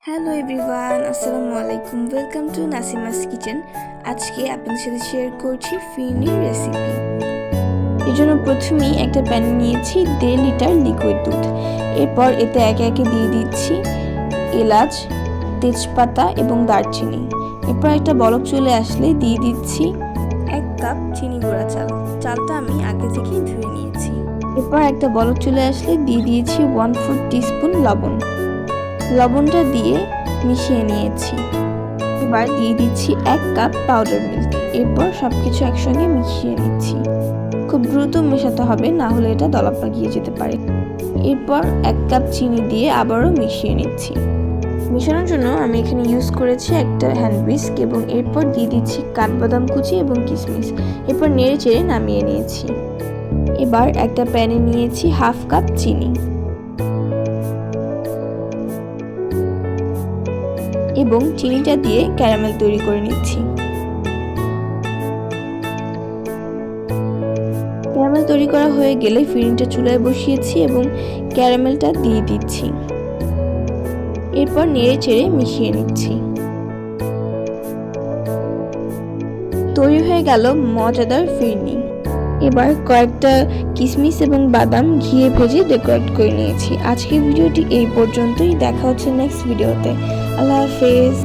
Hello everyone, আসসালামু আলাইকুম। Welcome to Nasima's kitchen. আজকে আপনাদের সাথে শেয়ার করছি ফিরনির রেসিপি। এর জন্য প্রথমেই একটা প্যানে নিয়েছি 1.5 লিটার লিকুইড দুধ। এরপর এতে একে একে দিয়ে দিচ্ছি এলাচ, তেজপাতা এবং দারচিনি। এরপর একটা বলক চলে আসলে দিয়ে দিচ্ছি 1 কাপ চিনি গুঁড়া চাল। চালটা আমি আগে থেকেই ধুয়ে নিয়েছি। এরপর একটা বলক চলে আসলে দিয়ে দিয়েছি 1/4 টিস্পুন লবণ। লবণটা দিয়ে মিশিয়ে নিয়েছি। এবার দিয়ে দিচ্ছি 1 কাপ পাউডার মিল্ক। এরপর সবকিছু একসঙ্গে মিশিয়ে নিচ্ছি। খুব দ্রুত মেশাতে হবে, না হলে এটা দলা পাকিয়ে যেতে পারে। এরপর 1 কাপ চিনি দিয়ে আবারও মিশিয়ে নিচ্ছি। মেশানোর জন্য আমি এখানে ইউজ করেছি একটা হ্যান্ড হুইস্ক এবং এরপর দিয়ে দিচ্ছি কাঠবাদাম কুচি এবং কিশমিশ। এরপর নেড়ে চেড়ে নামিয়ে নিয়েছি। এবার একটা প্যানে নিয়েছি 1/2 কাপ চিনি এবং চিনিটা দিয়ে ক্যারামেল তৈরি করে নিচ্ছি। ক্যারামেল তৈরি করা হয়ে গেলে ফিরনিটা চুলায় বসিয়েছি এবং ক্যারামেলটা দিয়ে দিচ্ছি। এরপর নেড়ে চেড়ে মিশিয়ে নিচ্ছি। তৈরি হয়ে গেল মজাদার ফিরনি। এবার কয়েকটা কিশমিশ এবং বাদাম ঘিয়ে ভেজে ডেকোরেট করে নিয়েছি। আজকের ভিডিওটি এই পর্যন্তই। দেখা হচ্ছে নেক্সট ভিডিওতে। আল্লাহ হাফেজ।